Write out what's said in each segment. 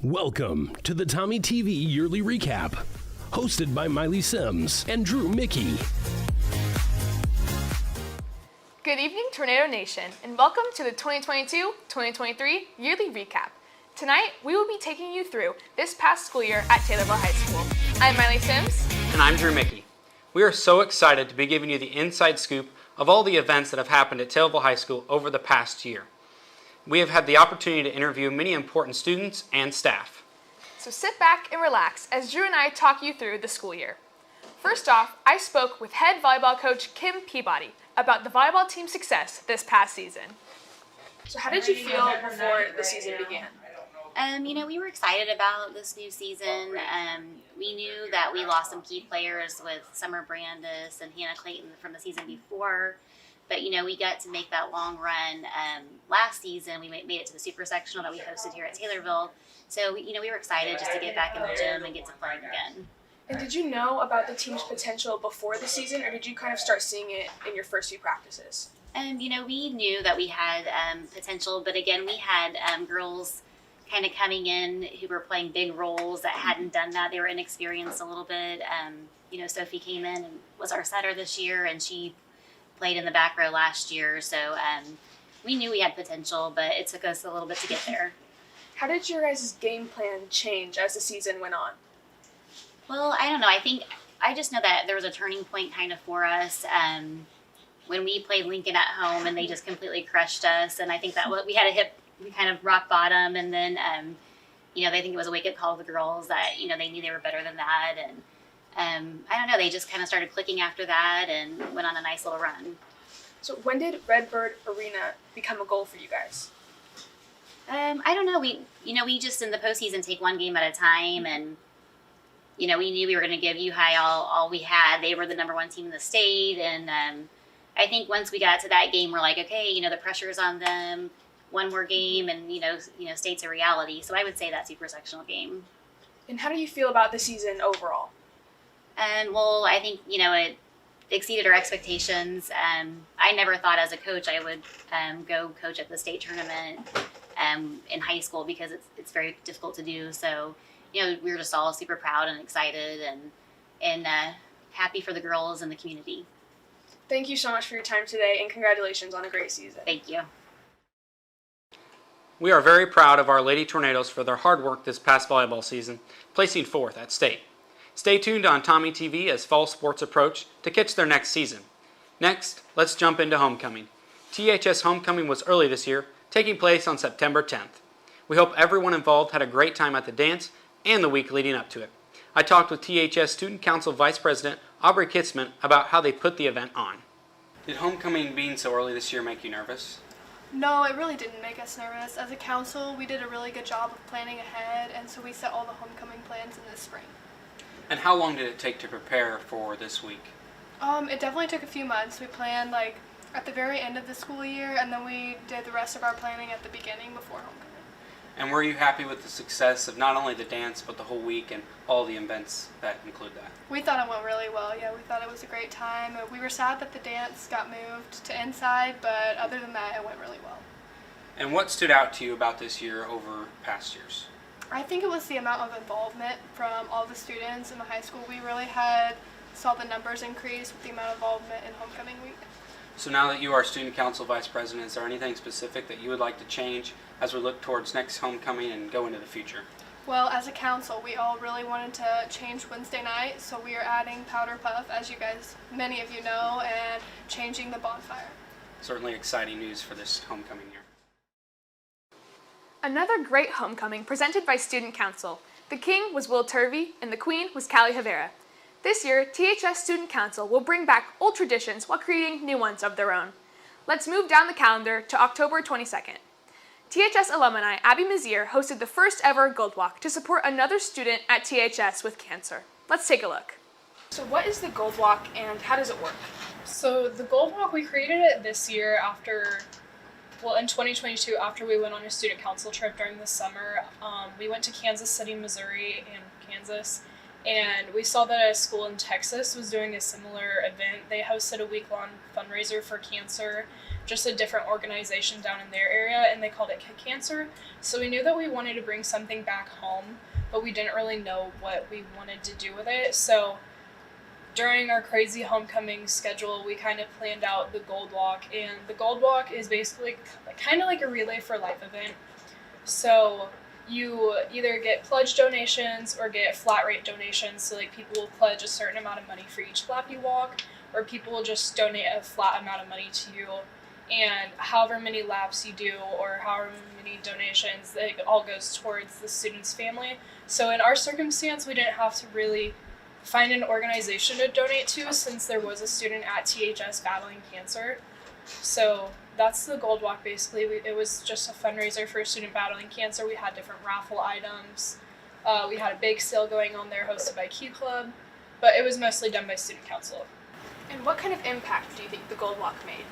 Welcome to the TommyTV Yearly Recap, hosted by Mylie Sims and Drew Mickey. Good evening, Tornado Nation, and welcome to the 2022-2023 Yearly Recap. Tonight, we will be taking you through this past school year at Taylorville High School. I'm Mylie Sims. And I'm Drew Mickey. We are so excited to be giving you the inside scoop of all the events that have happened at Taylorville High School over the past year. We have had the opportunity to interview many important students and staff. So sit back and relax as Drew and I talk you through the school year. First off, I spoke with head volleyball coach Kim Peabody about the volleyball team's success this past season. So how did you feel before the season began? We were excited about this new season. We knew that we lost some key players with Summer Brandis and Hannah Clayton from the season before. But, we got to make that long run. Last season, we made it to the super sectional that we hosted here at Taylorville. So, we were excited just to get back in the gym and get to playing again. And did you know about the team's potential before the season, or did you kind of start seeing it in your first few practices? We knew that we had potential, but again, we had girls kind of coming in who were playing big roles that hadn't done that. They were inexperienced a little bit. Sophie came in and was our setter this year, and she played in the back row last year, so we knew we had potential, but it took us a little bit to get there. How did your guys' game plan change as the season went on? Well, I don't know. I just know that there was a turning point kind of for us when we played Lincoln at home, and they just completely crushed us, and I think that we kind of rock bottom, and then, they think it was a wake-up call to the girls that, they knew they were better than that, and I don't know, they just kind of started clicking after that and went on a nice little run. So when did Redbird Arena become a goal for you guys? I don't know. We just in the postseason take one game at a time, and, we knew we were going to give U-High all we had. They were the number one team in the state, and I think once we got to that game, we're like, okay, the pressure's on them, one more game, and, state's a reality. So I would say that super sectional game. And how do you feel about the season overall? I think, it exceeded our expectations. I never thought as a coach I would go coach at the state tournament in high school because it's very difficult to do. So, we were just all super proud and excited and happy for the girls and the community. Thank you so much for your time today, and congratulations on a great season. Thank you. We are very proud of our Lady Tornadoes for their hard work this past volleyball season, placing 4th at state. Stay tuned on TommyTV as fall sports approach to catch their next season. Next, let's jump into homecoming. THS homecoming was early this year, taking place on September 10th. We hope everyone involved had a great time at the dance and the week leading up to it. I talked with THS Student Council Vice President Aubrey Kitzman about how they put the event on. Did homecoming being so early this year make you nervous? No, it really didn't make us nervous. As a council, we did a really good job of planning ahead, and so we set all the homecoming plans in the spring. And how long did it take to prepare for this week? It definitely took a few months. We planned at the very end of the school year, and then we did the rest of our planning at the beginning before homecoming. And were you happy with the success of not only the dance, but the whole week and all the events that include that? We thought it went really well. Yeah, we thought it was a great time. We were sad that the dance got moved to inside, but other than that, it went really well. And what stood out to you about this year over past years? I think it was the amount of involvement from all the students in the high school. We really saw the numbers increase with the amount of involvement in homecoming week. So now that you are Student Council Vice President, is there anything specific that you would like to change as we look towards next homecoming and go into the future? Well, as a council, we all really wanted to change Wednesday night, so we are adding Powder Puff, as many of you know, and changing the bonfire. Certainly exciting news for this homecoming year. Another great homecoming presented by Student Council. The king was Will Turvey, and the queen was Callie Havera. This year, THS Student Council will bring back old traditions while creating new ones of their own. Let's move down the calendar to October 22nd. THS alumni Abby Mazier hosted the first ever Gold Walk to support another student at THS with cancer. Let's take a look. So what is the Gold Walk and how does it work? So the Gold Walk, we created it this year in 2022 after we went on a student council trip during the summer. We went to Kansas City, Missouri and Kansas, And we saw that a school in Texas was doing a similar event. They hosted a week-long fundraiser for cancer, just a different organization down in their area, and they called it Kick Cancer. So we knew that we wanted to bring something back home, but we didn't really know what we wanted to do with it. So during our crazy homecoming schedule, we kind of planned out the Gold Walk, and the Gold Walk is basically kind of like a Relay for Life event. So you either get pledge donations or get flat rate donations. So like people will pledge a certain amount of money for each lap you walk, or people will just donate a flat amount of money to you. And however many laps you do or however many donations, it all goes towards the student's family. So in our circumstance, we didn't have to really find an organization to donate to since there was a student at THS battling cancer. So that's the Gold Walk basically. It was just a fundraiser for a student battling cancer. We had different raffle items. We had a bake sale going on there hosted by Q Club, but it was mostly done by student council. And what kind of impact do you think the Gold Walk made?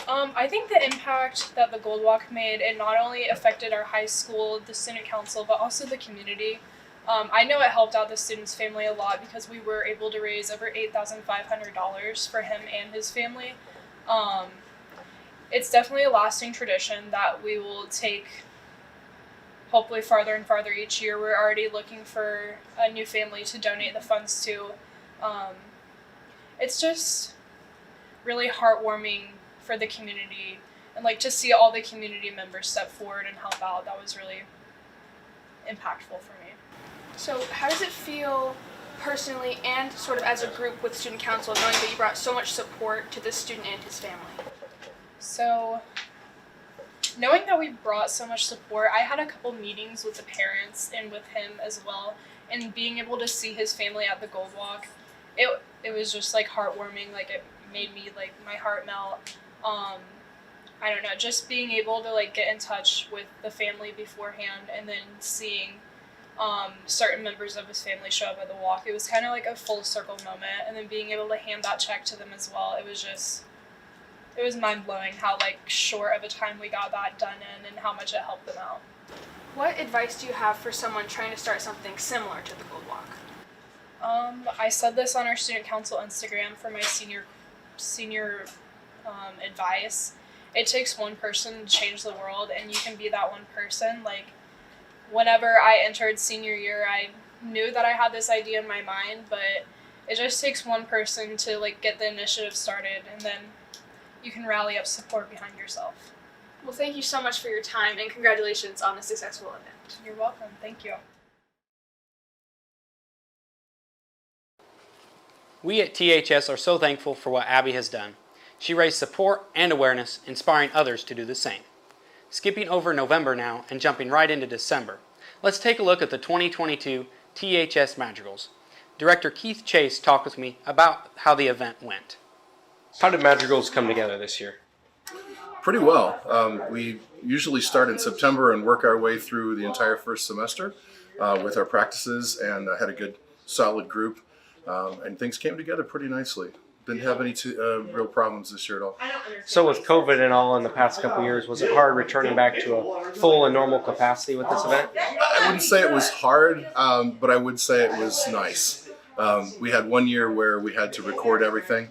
I think the impact that the Gold Walk made, it not only affected our high school, the student council, but also the community. I know it helped out the student's family a lot because we were able to raise over $8,500 for him and his family. It's definitely a lasting tradition that we will take hopefully farther and farther each year. We're already looking for a new family to donate the funds to. It's just really heartwarming for the community, and like to see all the community members step forward and help out. That was really impactful for me. So how does it feel personally and sort of as a group with student council, knowing that you brought so much support to the student and his family? So knowing that we brought so much support, I had a couple meetings with the parents and with him as well, and being able to see his family at the Gold Walk, it was just like heartwarming. Like it made me like my heart melt. I don't know, just being able to like get in touch with the family beforehand and then seeing certain members of his family show up at the walk. It was kind of like a full circle moment, and then being able to hand that check to them as well. It was mind-blowing how like short of a time we got that done in and how much it helped them out. What advice do you have for someone trying to start something similar to the Gold Walk? I said this on our student council Instagram for my senior advice. It takes one person to change the world, and you can be that one person. Like whenever I entered senior year, I knew that I had this idea in my mind, but it just takes one person to like get the initiative started, and then you can rally up support behind yourself. Well, thank you so much for your time, and congratulations on a successful event. You're welcome. Thank you. We at THS are so thankful for what Abby has done. She raised support and awareness, inspiring others to do the same. Skipping over November now and jumping right into December, let's take a look at the 2022 THS Madrigals. Director Keith Chase talked with me about how the event went. How did Madrigals come together this year? Pretty well. We usually start in September and work our way through the entire first semester with our practices, and had a good solid group, and things came together pretty nicely. Didn't have any real problems this year at all. So with COVID and all in the past couple of years, was it hard returning back to a full and normal capacity with this event? I wouldn't say it was hard, but I would say it was nice. We had one year where we had to record everything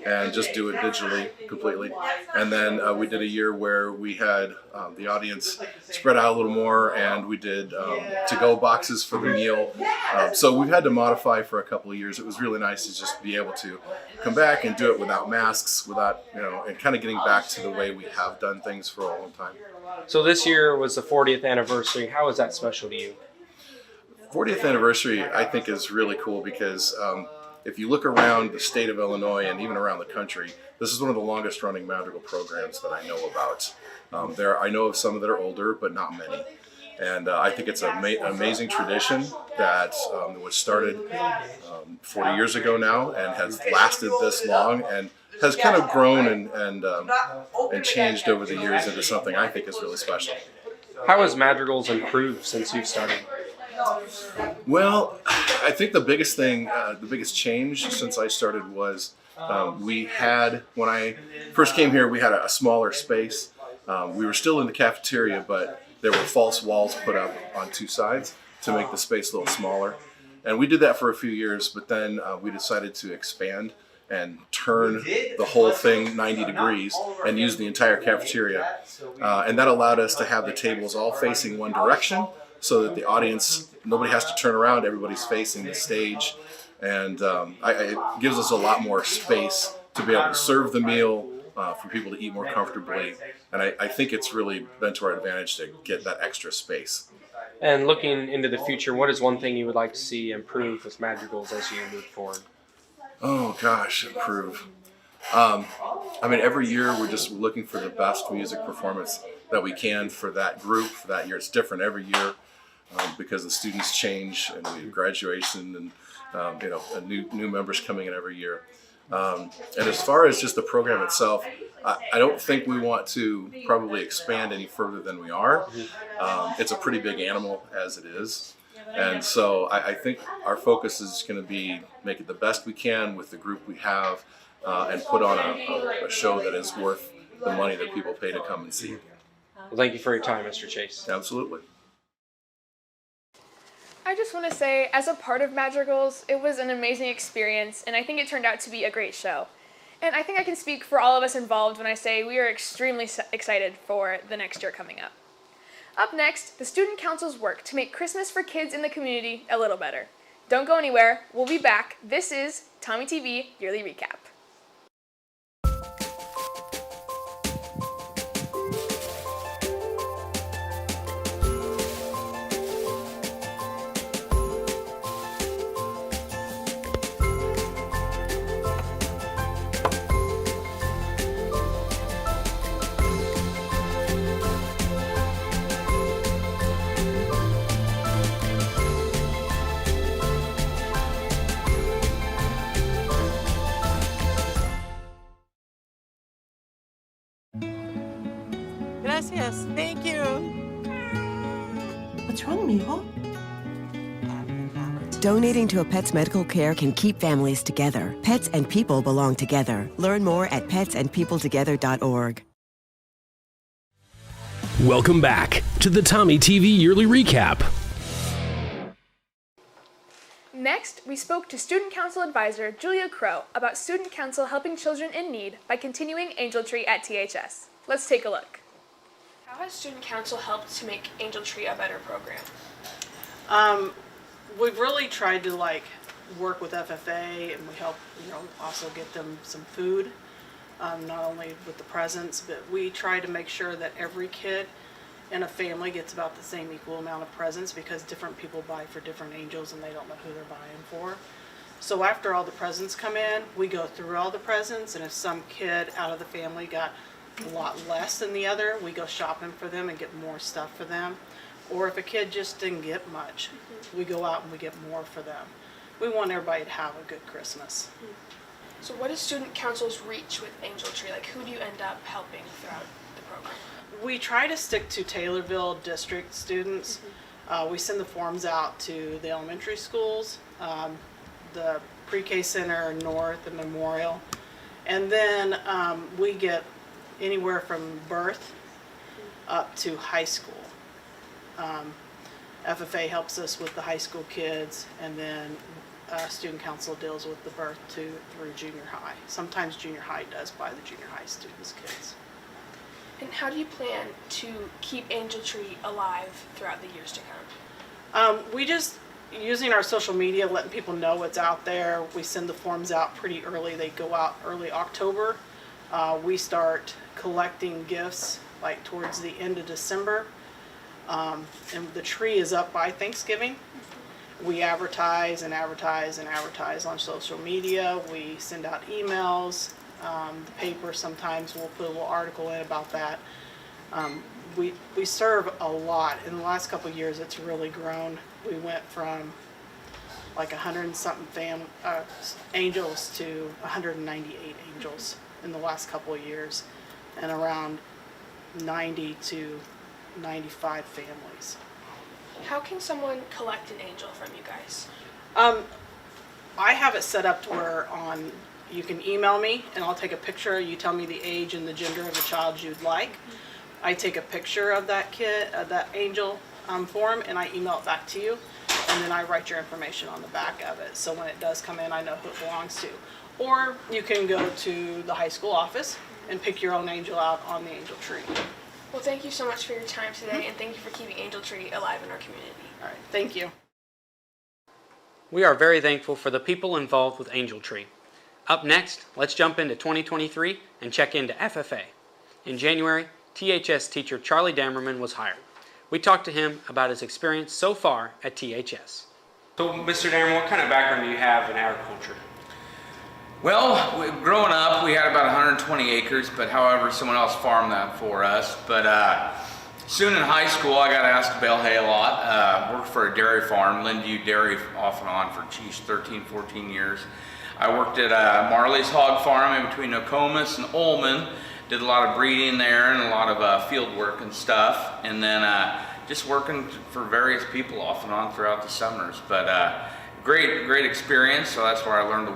and just do it digitally completely. And then we did a year where we had the audience spread out a little more, and we did to-go boxes for the meal. So we've had to modify for a couple of years. It was really nice to just be able to come back and do it without masks, without, and kind of getting back to the way we have done things for a long time. So this year was the 40th anniversary. How is that special to you? 40th anniversary, I think, is really cool because if you look around the state of Illinois and even around the country, this is one of the longest running madrigal programs that I know about. I know of some that are older, but not many. And I think it's an amazing tradition that was started 40 years ago now and has lasted this long and has kind of grown and changed over the years into something I think is really special. How has Madrigals improved since you've started? Well, I think the biggest thing, the biggest change since I started was we had, when I first came here, we had a smaller space. We were still in the cafeteria, but there were false walls put up on two sides to make the space a little smaller. And we did that for a few years, but then we decided to expand and turn the whole thing 90 degrees and use the entire cafeteria. And that allowed us to have the tables all facing one direction so that the audience, nobody has to turn around, everybody's facing the stage. And it gives us a lot more space to be able to serve the meal, for people to eat more comfortably. And I think it's really been to our advantage to get that extra space. And looking into the future, what is one thing you would like to see improve with Madrigals as you move forward? Oh gosh, improve. I mean, every year we're just looking for the best music performance that we can for that group, for that year. It's different every year because the students change and we have graduation and new members coming in every year. And as far as just the program itself, I don't think we want to probably expand any further than we are. It's a pretty big animal as it is. And so I think our focus is going to be make it the best we can with the group we have and put on a show that is worth the money that people pay to come and see. Well, thank you for your time, Mr. Chase. Absolutely. I just want to say, as a part of Madrigals, it was an amazing experience, and I think it turned out to be a great show. And I think I can speak for all of us involved when I say we are extremely excited for the next year coming up. Up next, the Student Council's work to make Christmas for kids in the community a little better. Don't go anywhere. We'll be back. This is TommyTV Yearly Recap. Gracias. Thank you. What's wrong, mijo? Donating to a pet's medical care can keep families together. Pets and people belong together. Learn more at petsandpeopletogether.org. Welcome back to the TommyTV Yearly Recap. Next, we spoke to Student Council Advisor Julia Crow about Student Council helping children in need by continuing Angel Tree at THS. Let's take a look. How has Student Council helped to make Angel Tree a better program? We've really tried to work with FFA, and we help also get them some food, not only with the presents, but we try to make sure that every kid in a family gets about the same equal amount of presents because different people buy for different angels and they don't know who they're buying for. So after all the presents come in, we go through all the presents, and if some kid out of the family got a lot less than the other, we go shopping for them and get more stuff for them. Or if a kid just didn't get much, we go out and we get more for them. We want everybody to have a good Christmas. So what is Student Council's reach with Angel Tree? Who do you end up helping throughout the program? We try to stick to Taylorville district students. We send the forms out to the elementary schools, the pre-K center, North, and Memorial. And then we get anywhere from birth up to high school. FFA helps us with the high school kids, and then Student Council deals with the birth through junior high. Sometimes junior high does buy the junior high students' kids. And how do you plan to keep Angel Tree alive throughout the years to come? We just, using our social media, letting people know what's out there. We send the forms out pretty early. They go out early October. We start collecting gifts towards the end of December. And the tree is up by Thanksgiving. We advertise and advertise and advertise on social media. We send out emails. The paper sometimes will put a little article in about that. We serve a lot. In the last couple of years, it's really grown. We went from 100 and something angels to 198 angels in the last couple of years, and around 90 to 95 families. How can someone collect an angel from you guys? I have it set up to where you can email me and I'll take a picture. You tell me the age and the gender of the child you'd like. I take a picture of that kid, that angel form, and I email it back to you. and then I write your information on the back of it. So when it does come in, I know who it belongs to. Or you can go to the high school office and pick your own angel out on the angel tree. Well, thank you so much for your time today, and thank you for keeping Angel Tree alive in our community. All right, thank you. We are very thankful for the people involved with Angel Tree. Up next, let's jump into 2023 and check into FFA. In January, THS teacher Charlie Damerman was hired. We talked to him about his experience so far at THS. So, Mr. Damerman, what kind of background do you have in agriculture? Well, growing up, we had about 120 acres, but however, someone else farmed that for us. But soon in high school, I got asked to bale hay a lot. Worked for a dairy farm, Linview Dairy, off and on for, 13, 14 years. I worked at Marley's hog farm in between Nokomis and Ullman. Did a lot of breeding there and a lot of field work and stuff. And then just working for various people off and on throughout the summers. But great experience. So that's where I learned to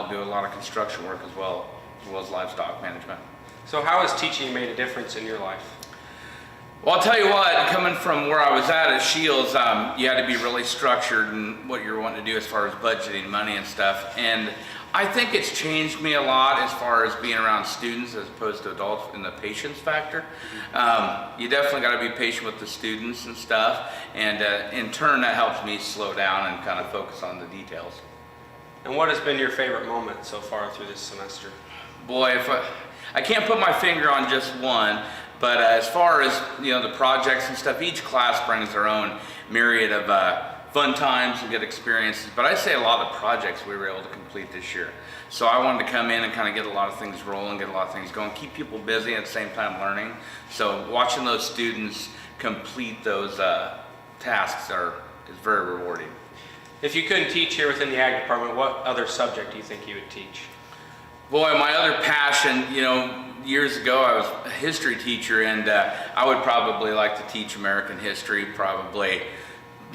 do a lot of construction work as well as livestock management. So how has teaching made a difference in your life? Well, I'll tell you what, coming from where I was at Shields, you had to be really structured in what you're wanting to do as far as budgeting money and stuff. And I think it's changed me a lot as far as being around students as opposed to adults in the patience factor. You definitely got to be patient with the students and stuff. And in turn, that helps me slow down and kind of focus on the details. And what has been your favorite moment so far through this semester? Boy, if I can't put my finger on just one, but as far as the projects and stuff, each class brings their own myriad of fun times and good experiences. But I'd say a lot of the projects we were able to complete this year. So I wanted to come in and kind of get a lot of things rolling, get a lot of things going, keep people busy at the same time learning. So watching those students complete those tasks is very rewarding. If you couldn't teach here within the ag department, what other subject do you think you would teach? Boy, my other passion, years ago I was a history teacher, and I would probably like to teach American history, probably,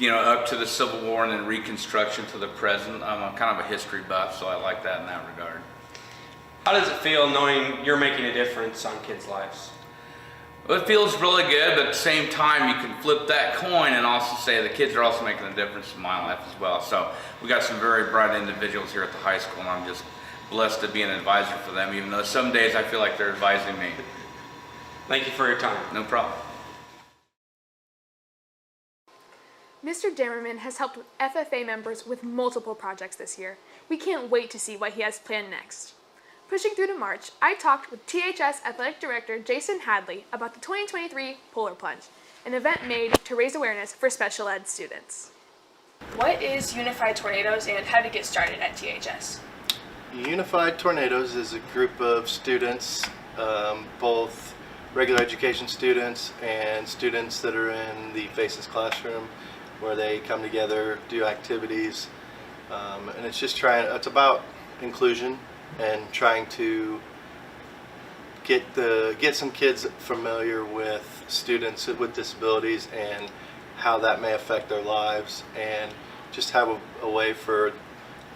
up to the Civil War and then Reconstruction to the present. I'm kind of a history buff, so I like that in that regard. How does it feel knowing you're making a difference on kids' lives? Well, it feels really good, but at the same time, you can flip that coin and also say the kids are also making a difference in my life as well. So we got some very bright individuals here at the high school, and I'm just blessed to be an advisor for them, even though some days I feel like they're advising me. Thank you for your time. No problem. Mr. Damerman has helped with FFA members with multiple projects this year. We can't wait to see what he has planned next. Pushing through to March, I talked with THS Athletic Director Jason Hadley about the 2023 Polar Plunge, an event made to raise awareness for special ed students. What is Unified Tornadoes and how to get started at THS? Unified Tornadoes is a group of students, both regular education students and students that are in the FACES classroom, where they come together, do activities, and it's about inclusion and trying to get some kids familiar with students with disabilities and how that may affect their lives, and just have a way for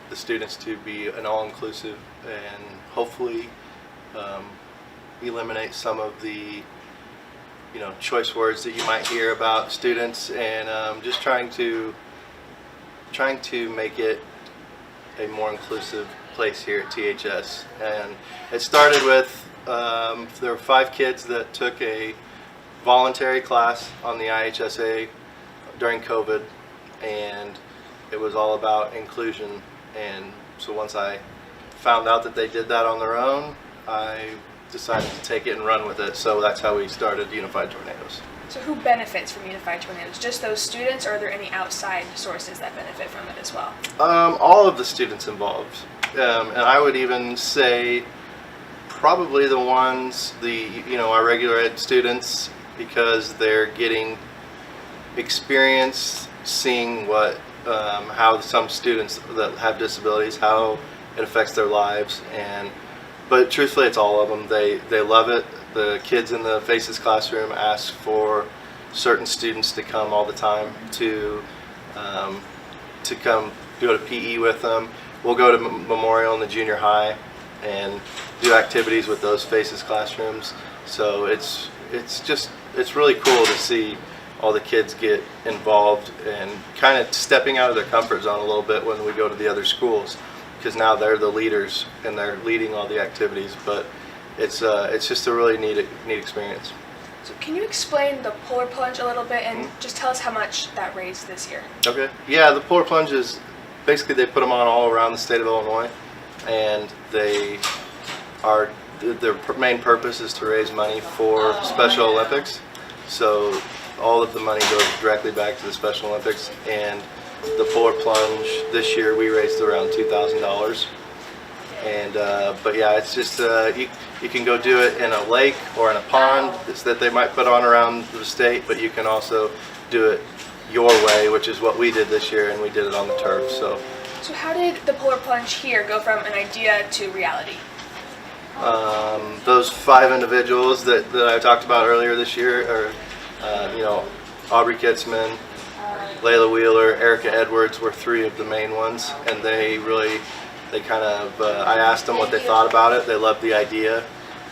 the students to be an all-inclusive and hopefully eliminate some of the choice words that you might hear about students, and just trying to make it a more inclusive place here at THS. And it started with there were 5 kids that took a voluntary class on the IHSA during COVID, and it was all about inclusion. And so once I found out that they did that on their own, I decided to take it and run with it. So that's how we started Unified Tornadoes. So who benefits from Unified Tornadoes? Just those students, or are there any outside sources that benefit from it as well? All of the students involved. And I would even say probably the ones, our regular ed students, because they're getting experience seeing how some students that have disabilities, how it affects their lives. But truthfully, it's all of them. They love it. The kids in the FACES classroom ask for certain students to come all the time to come go to PE with them. We'll go to Memorial in the junior high and do activities with those FACES classrooms. So it's really cool to see all the kids get involved and kind of stepping out of their comfort zone a little bit when we go to the other schools, because now they're the leaders and they're leading all the activities. But it's just a really neat experience. So can you explain the polar plunge a little bit and just tell us how much that raised this year? Okay. Yeah, the polar plunge is basically they put them on all around the state of Illinois, and their main purpose is to raise money for Special Olympics. So all of the money goes directly back to the Special Olympics, and the polar plunge this year we raised around $2,000. And but yeah, it's just you can go do it in a lake or in a pond that they might put on around the state, but you can also do it your way, which is what we did this year, and we did it on the turf. So how did the polar plunge here go from an idea to reality? Those 5 individuals that I talked about earlier this year are, Aubrey Kitzman, Layla Wheeler, Erica Edwards were 3 of the main ones, and they kind of, I asked them what they thought about it. They loved the idea,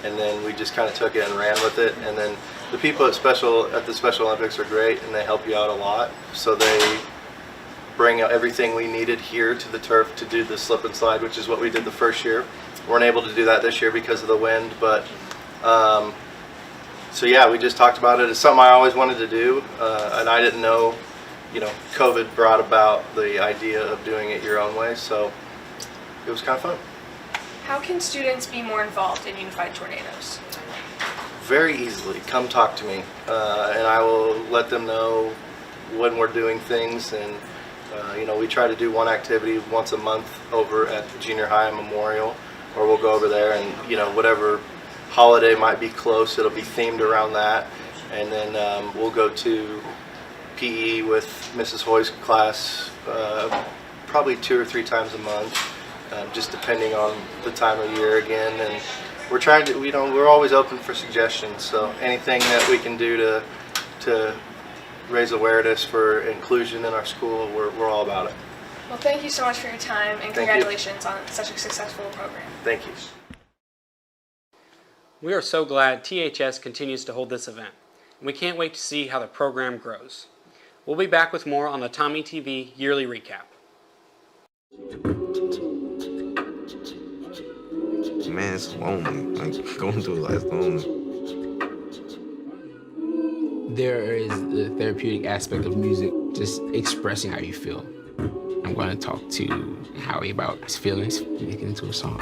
and then we just kind of took it and ran with it. And then the people at the Special Olympics are great, and they help you out a lot. So they bring out everything we needed here to the turf to do the slip and slide, which is what we did the first year. Weren't able to do that this year because of the wind, but so yeah, we just talked about it. It's something I always wanted to do, and I didn't know, COVID brought about the idea of doing it your own way, so it was kind of fun. How can students be more involved in Unified Tornadoes? Very easily. Come talk to me, and I will let them know when we're doing things. And we try to do one activity once a month over at the junior high memorial, or we'll go over there and whatever holiday might be close, it'll be themed around that. And then we'll go to PE with Mrs. Hoy's class probably 2 or 3 times a month, just depending on the time of year again. And we're trying to, we're always open for suggestions. So anything that we can do to raise awareness for inclusion in our school, we're all about it. Well, thank you so much for your time, and congratulations on such a successful program. Thank you. We are so glad THS continues to hold this event, and we can't wait to see how the program grows. We'll be back with more on the TommyTV Yearly Recap. Man, it's lonely. Like, going through life lonely. There is the therapeutic aspect of music, just expressing how you feel. I'm going to talk to Howie about his feelings, make it into a song.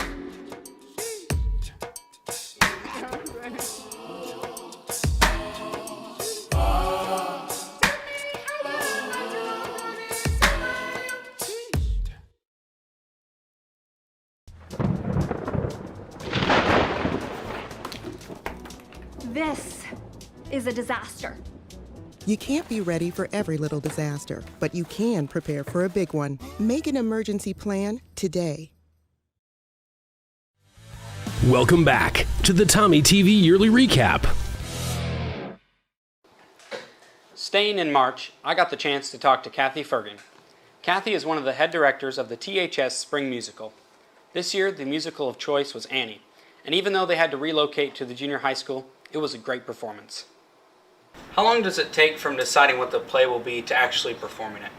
This is a disaster. You can't be ready for every little disaster, but you can prepare for a big one. Make an emergency plan today. Welcome back to the TommyTV Yearly Recap. Staying in March, I got the chance to talk to Kathy Fergan. Kathy is one of the head directors of the THS Spring Musical. This year, the musical of choice was Annie, and even though they had to relocate to the junior high school, it was a great performance. How long does it take from deciding what the play will be to actually performing it?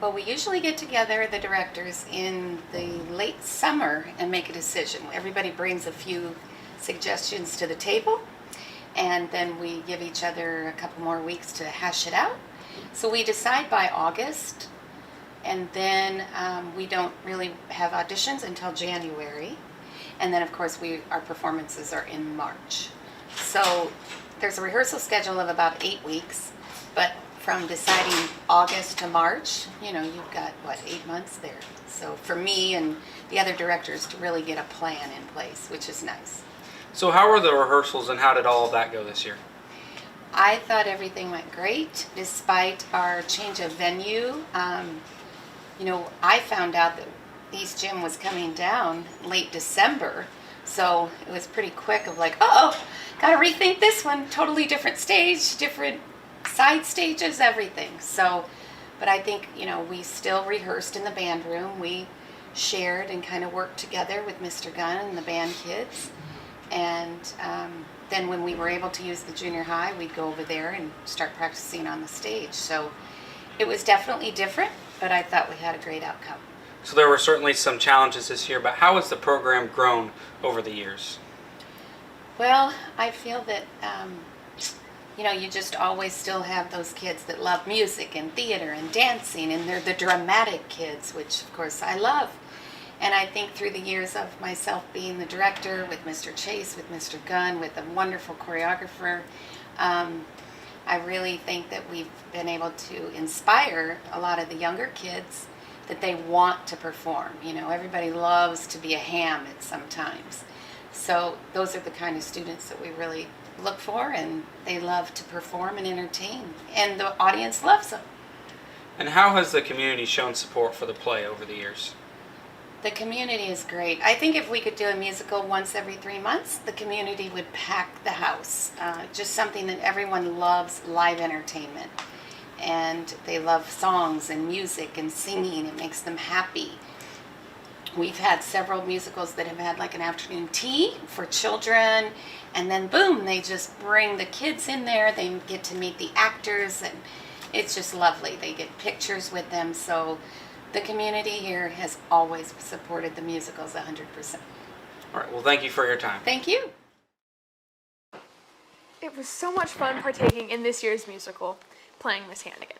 Well, we usually get together, the directors, in the late summer and make a decision. Everybody brings a few suggestions to the table, and then we give each other a couple more weeks to hash it out. So we decide by August, and then we don't really have auditions until January. And then, of course, our performances are in March. So there's a rehearsal schedule of about 8 weeks, but from deciding August to March, you've got, 8 months there. So for me and the other directors to really get a plan in place, which is nice. So how were the rehearsals and how did all of that go this year? I thought everything went great, despite our change of venue. I found out that East Gym was coming down late December, so it was pretty quick of gotta rethink this one. Totally different stage, different side stages, everything. So, but I think, we still rehearsed in the band room. We shared and kind of worked together with Mr. Gunn and the band kids. And then when we were able to use the junior high, we'd go over there and start practicing on the stage. So it was definitely different, but I thought we had a great outcome. So there were certainly some challenges this year, but how has the program grown over the years? Well, I feel that, you know, you just always still have those kids that love music and theater and dancing, and they're the dramatic kids, which of course I love. And I think through the years of myself being the director with Mr. Chase, with Mr. Gunn, with a wonderful choreographer, I really think that we've been able to inspire a lot of the younger kids that they want to perform. You know, everybody loves to be a ham at sometimes. So those are the kind of students that we really look for, and they love to perform and entertain, and the audience loves them. And how has the community shown support for the play over the years? The community is great. I think if we could do a musical once every 3 months, the community would pack the house. Just something that everyone loves, live entertainment. And they love songs and music and singing. It makes them happy. We've had several musicals that have had like an afternoon tea for children, and then boom, they just bring the kids in there. They get to meet the actors, and it's just lovely. They get pictures with them. So the community here has always supported the musicals 100%. All right, well, thank you for your time. Thank you. It was so much fun partaking in this year's musical, playing Miss Hannigan.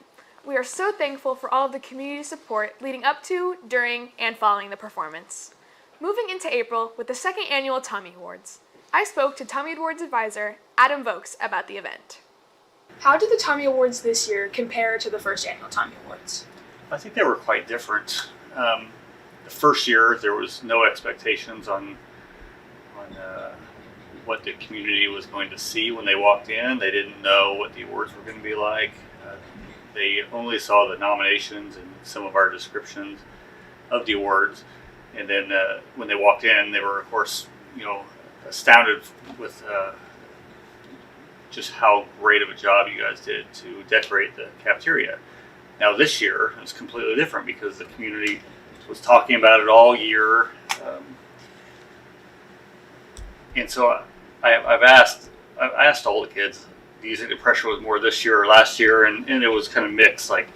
We are so thankful for all of the community support leading up to, during, and following the performance. Moving into April with the second annual Tommy Awards, I spoke to Tommy Awards advisor Adam Vokes about the event. How did the Tommy Awards this year compare to the first annual Tommy Awards? I think they were quite different. The first year there was no expectations on what the community was going to see when they walked in. They didn't know what the awards were going to be like. They only saw the nominations and some of our descriptions of the awards, and then when they walked in, they were, of course, you know, astounded with just how great of a job you guys did to decorate the cafeteria. Now this year it's completely different because the community was talking about it all year, and so I've asked all the kids, do you think the pressure was more this year or last year? And it was kind of mixed, like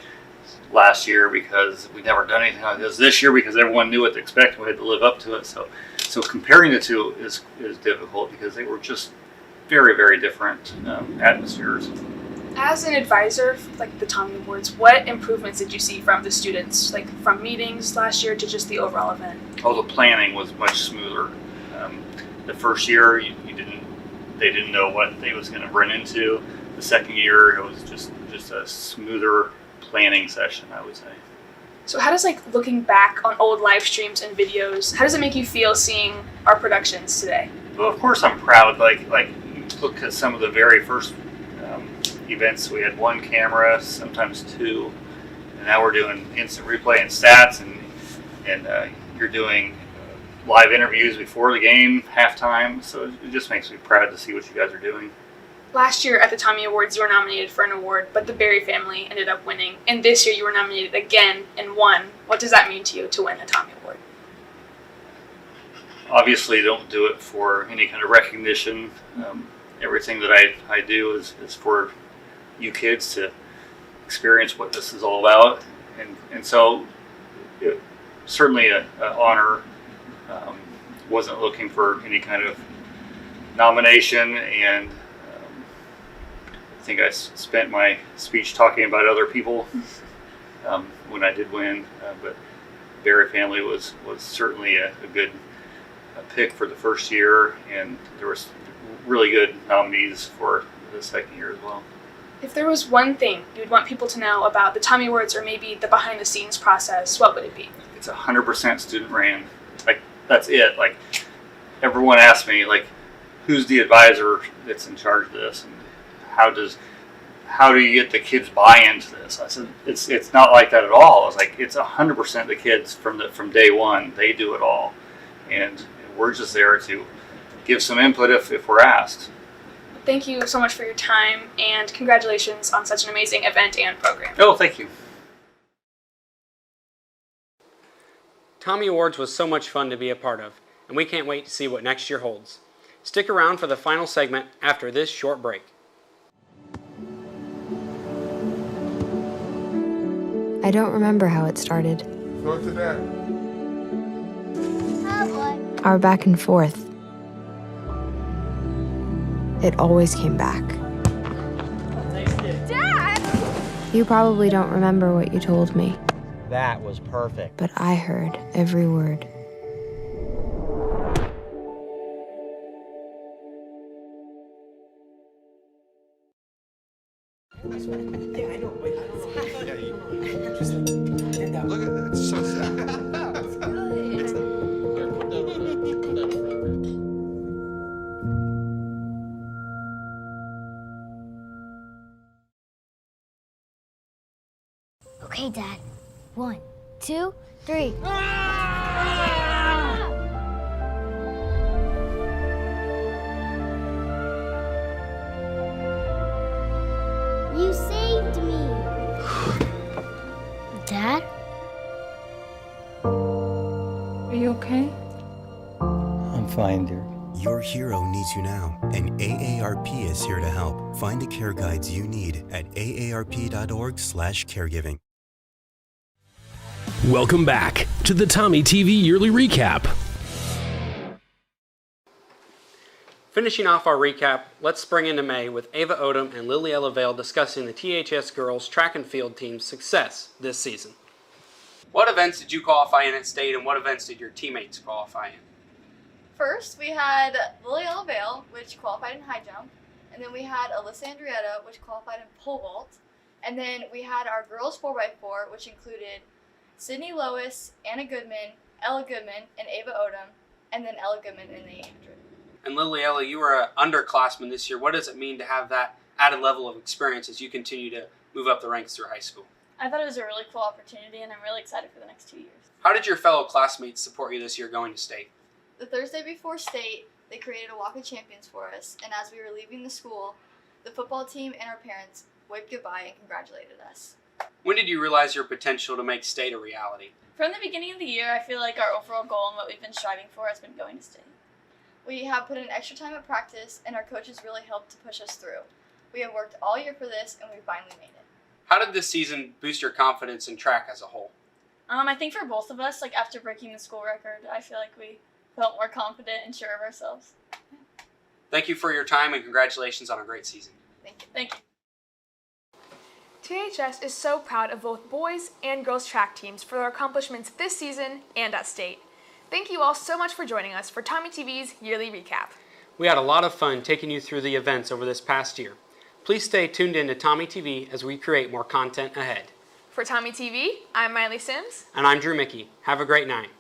last year because we'd never done anything like this year because everyone knew what to expect and we had to live up to it. So comparing the two is difficult because they were just very, very different atmospheres. As an advisor, like the Tommy Awards, what improvements did you see from the students, like from meetings last year to just the overall event? Oh, the planning was much smoother. The first year, they didn't know what they was going to run into. The second year, it was just a smoother planning session, I would say. So how does, like, looking back on old live streams and videos, how does it make you feel seeing our productions today? Well, of course I'm proud. Like you look at some of the very first events, we had one camera, sometimes two, and now we're doing instant replay and stats, and you're doing live interviews before the game, halftime, so it just makes me proud to see what you guys are doing. Last year at the Tommy Awards, you were nominated for an award, but the Berry family ended up winning. And this year you were nominated again and won. What does that mean to you to win a Tommy Award? Obviously, don't do it for any kind of recognition. Everything that I do is for you kids to experience what this is all about. And so, certainly an honor. Wasn't looking for any kind of nomination, and I think I spent my speech talking about other people when I did win, but Berry family was certainly a good pick for the first year, and there was really good nominees for the second year as well. If there was one thing you'd want people to know about the Tommy Awards or maybe the behind the scenes process, what would it be? It's 100% student ran. Like, that's it. Like, everyone asks me, like, who's the advisor that's in charge of this, and how do you get the kids buy into this? I said, it's not like that at all. I was like, it's 100% the kids from day one. They do it all, and we're just there to give some input if we're asked. Thank you so much for your time, and congratulations on such an amazing event and program. Oh, thank you. Tommy Awards was so much fun to be a part of, and we can't wait to see what next year holds. Stick around for the final segment after this short break. I don't remember how it started. Go to that. Our back and forth. It always came back. Dad! You probably don't remember what you told me, That was perfect. but I heard every word. Look at that. It's so sad. Okay, Dad. 1, 2, 3. You saved me. Dad? Are you okay? I'm fine, dear. Your hero needs you now, and AARP is here to help. Find the care guides you need at aarp.org/caregiving. Welcome back to the TommyTV Yearly Recap. Finishing off our recap, let's spring into May with Ava Odom and Lily Ella Vale discussing the THS girls track and field team's success this season. What events did you qualify in at state, and what events did your teammates qualify in? First, we had Lily Ella Vale, which qualified in high jump. And then we had Alyssa Andrietta, which qualified in pole vault. And then we had our girls 4x4, which included Sydney Lois, Anna Goodman, Ella Goodman, and Ava Odom. And then Ella Goodman in the 800. And Lily Ella, you were an underclassman this year. What does it mean to have that added level of experience as you continue to move up the ranks through high school? I thought it was a really cool opportunity, and I'm really excited for the next 2 years. How did your fellow classmates support you this year going to state? The Thursday before state, they created a walk of champions for us, and as we were leaving the school, the football team and our parents waved goodbye and congratulated us. When did you realize your potential to make state a reality? From the beginning of the year, I feel like our overall goal and what we've been striving for has been going to state. We have put in extra time at practice, and our coaches really helped to push us through. We have worked all year for this, and we finally made it. How did this season boost your confidence in track as a whole? I think for both of us, like after breaking the school record, I feel like we felt more confident and sure of ourselves. Thank you for your time and congratulations on a great season. Thank you. Thank you. THS is so proud of both boys and girls track teams for their accomplishments this season and at state. Thank you all so much for joining us for TommyTV's Yearly Recap. We had a lot of fun taking you through the events over this past year. Please stay tuned in to TommyTV as we create more content ahead. For TommyTV, I'm Mylie Sims. And I'm Drew Mickey. Have a great night.